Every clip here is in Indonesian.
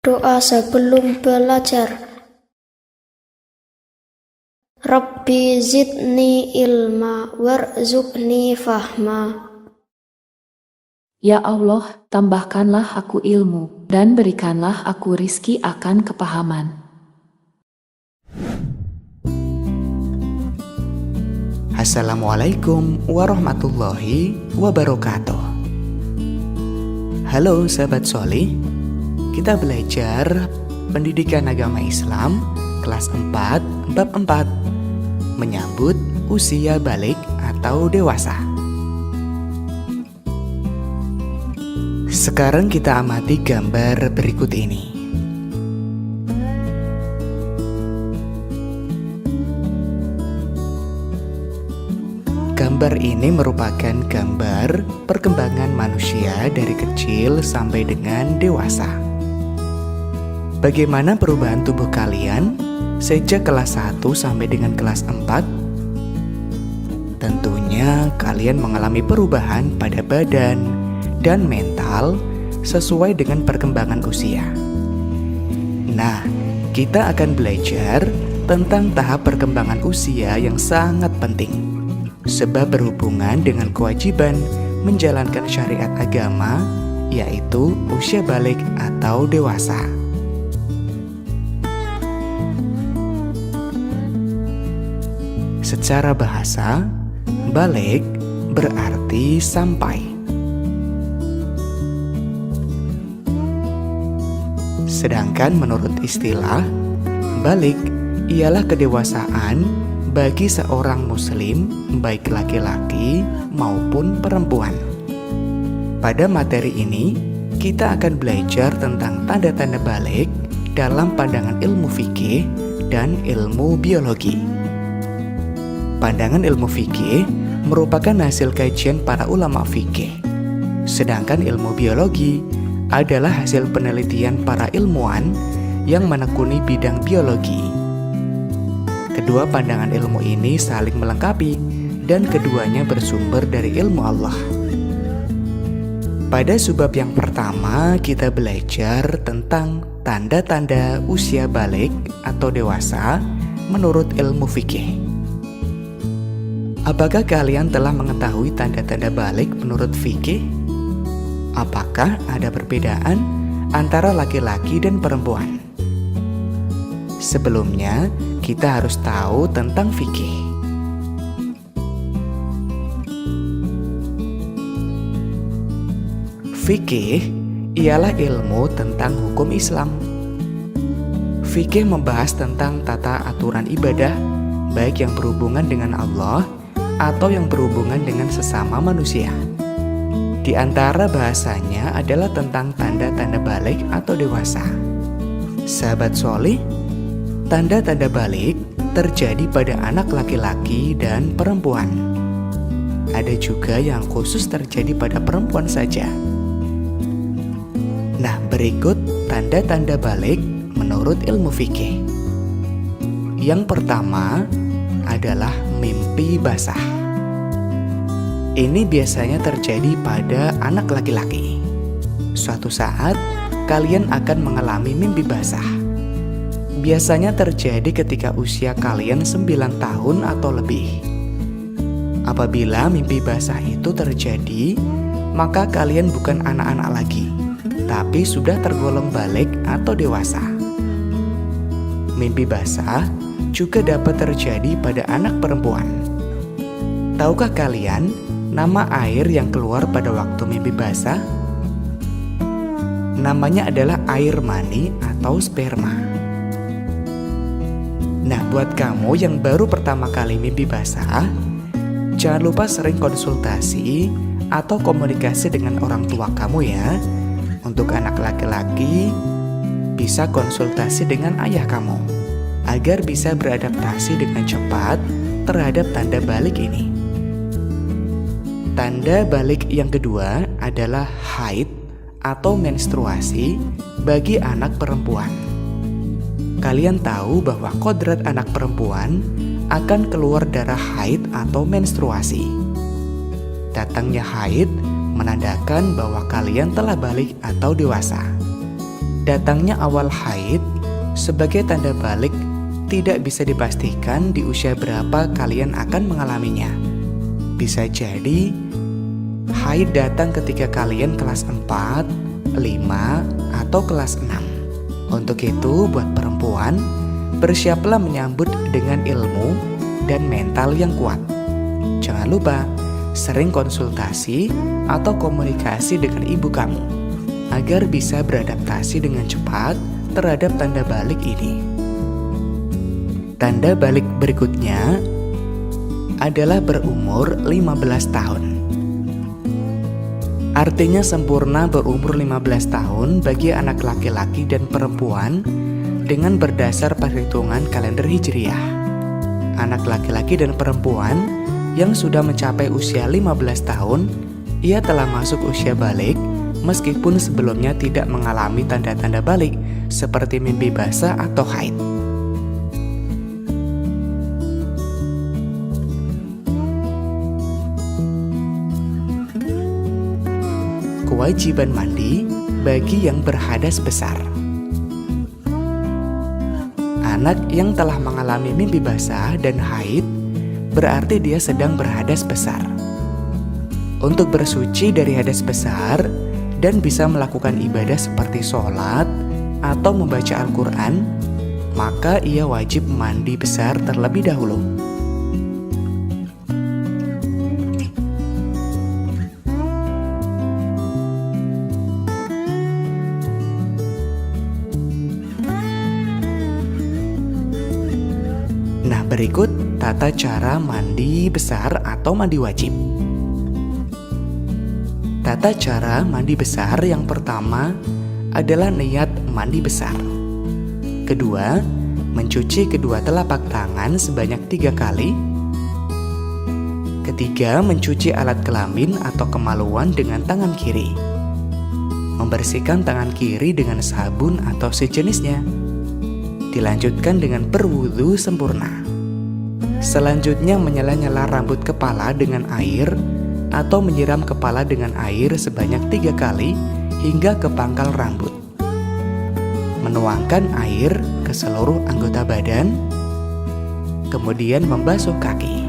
Doa sebelum belajar. Rabbi zidni ilma warzuqni fahma. Ya Allah, tambahkanlah aku ilmu, dan berikanlah aku rizki akan kepahaman. Assalamualaikum warahmatullahi wabarakatuh. Halo sahabat Sholih, kita belajar pendidikan agama Islam kelas 4 bab 4, menyambut usia balik atau dewasa. Sekarang kita amati gambar berikut ini. Gambar ini merupakan gambar perkembangan manusia dari kecil sampai dengan dewasa. Bagaimana perubahan tubuh kalian sejak kelas 1 sampai dengan kelas 4? Tentunya kalian mengalami perubahan pada badan dan mental sesuai dengan perkembangan usia. Nah, kita akan belajar tentang tahap perkembangan usia yang sangat penting, sebab berhubungan dengan kewajiban menjalankan syariat agama, yaitu usia balik atau dewasa. Secara bahasa, balik berarti sampai. Sedangkan menurut istilah, balik ialah kedewasaan bagi seorang muslim, baik laki-laki maupun perempuan. Pada materi ini, kita akan belajar tentang tanda-tanda balik dalam pandangan ilmu fikih dan ilmu biologi. Pandangan ilmu fikih merupakan hasil kajian para ulama fikih, sedangkan ilmu biologi adalah hasil penelitian para ilmuwan yang menekuni bidang biologi. Kedua pandangan ilmu ini saling melengkapi dan keduanya bersumber dari ilmu Allah. Pada subbab yang pertama, kita belajar tentang tanda-tanda usia balik atau dewasa menurut ilmu fikih. Apakah kalian telah mengetahui tanda-tanda balik menurut fikih? Apakah ada perbedaan antara laki-laki dan perempuan? Sebelumnya, kita harus tahu tentang fikih. Fikih ialah ilmu tentang hukum Islam. Fikih membahas tentang tata aturan ibadah, baik yang berhubungan dengan Allah atau yang berhubungan dengan sesama manusia. Di antara bahasanya adalah tentang tanda-tanda balik atau dewasa. Sahabat Sholih, tanda-tanda balik terjadi pada anak laki-laki dan perempuan. Ada juga yang khusus terjadi pada perempuan saja. Nah, berikut tanda-tanda balik menurut ilmu fikih. Yang pertama adalah mimpi basah. Ini biasanya terjadi pada anak laki-laki. Suatu saat, kalian akan mengalami mimpi basah. Biasanya terjadi ketika usia kalian 9 tahun atau lebih. Apabila mimpi basah itu terjadi, maka kalian bukan anak-anak lagi, tapi sudah tergolong balik atau dewasa. Mimpi basah juga dapat terjadi pada anak perempuan. Tahukah kalian nama air yang keluar pada waktu mimpi basah? Namanya adalah air mani atau sperma. Nah, buat kamu yang baru pertama kali mimpi basah, jangan lupa sering konsultasi atau komunikasi dengan orang tua kamu ya. Untuk anak laki-laki, bisa konsultasi dengan ayah kamu agar bisa beradaptasi dengan cepat terhadap tanda balik ini. Tanda balik yang kedua adalah haid atau menstruasi bagi anak perempuan. Kalian tahu bahwa kodrat anak perempuan akan keluar darah haid atau menstruasi. Datangnya haid menandakan bahwa kalian telah balik atau dewasa. Datangnya awal haid sebagai tanda balik tidak bisa dipastikan di usia berapa kalian akan mengalaminya. Bisa jadi haid datang ketika kalian kelas 4, 5, atau kelas 6. Untuk itu, buat perempuan, bersiaplah menyambut dengan ilmu dan mental yang kuat. Jangan lupa, sering konsultasi atau komunikasi dengan ibu kamu, agar bisa beradaptasi dengan cepat terhadap tanda balik ini. Tanda balik berikutnya adalah berumur 15 tahun. Artinya sempurna berumur 15 tahun bagi anak laki-laki dan perempuan dengan berdasar perhitungan kalender Hijriah. Anak laki-laki dan perempuan yang sudah mencapai usia 15 tahun, ia telah masuk usia balik meskipun sebelumnya tidak mengalami tanda-tanda balik seperti mimpi basah atau haid. Kewajiban mandi bagi yang berhadas besar. Anak yang telah mengalami mimpi basah dan haid berarti dia sedang berhadas besar. Untuk bersuci dari hadas besar dan bisa melakukan ibadah seperti sholat atau membaca Al-Quran, maka ia wajib mandi besar terlebih dahulu. Nah, berikut tata cara mandi besar atau mandi wajib. Tata cara mandi besar yang pertama adalah niat mandi besar. Kedua, mencuci kedua telapak tangan sebanyak 3 kali. Ketiga, mencuci alat kelamin atau kemaluan dengan tangan kiri. Membersihkan tangan kiri dengan sabun atau sejenisnya. Dilanjutkan dengan berwudu sempurna. Selanjutnya menyela-nyela rambut kepala dengan air atau menyiram kepala dengan air sebanyak 3 kali hingga ke pangkal rambut. Menuangkan air ke seluruh anggota badan, kemudian membasuh kaki.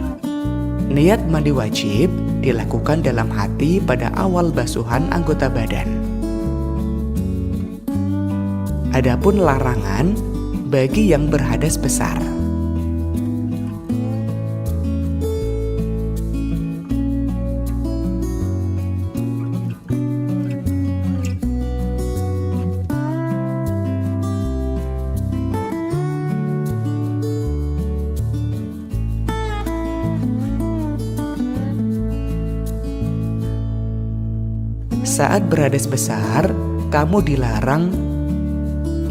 Niat mandi wajib dilakukan dalam hati pada awal basuhan anggota badan. Adapun larangan bagi yang berhadas besar. Saat berhadas besar, kamu dilarang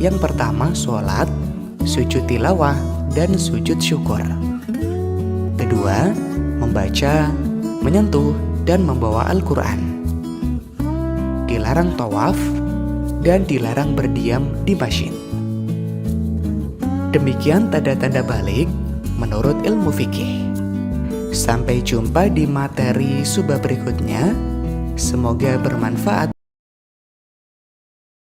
yang pertama sholat, sujud tilawah, dan sujud syukur. Kedua, membaca, menyentuh, dan membawa Al-Quran. Dilarang tawaf, dan dilarang berdiam di masjid. Demikian tanda-tanda balik menurut ilmu fikih. Sampai jumpa di materi subah berikutnya. Semoga bermanfaat.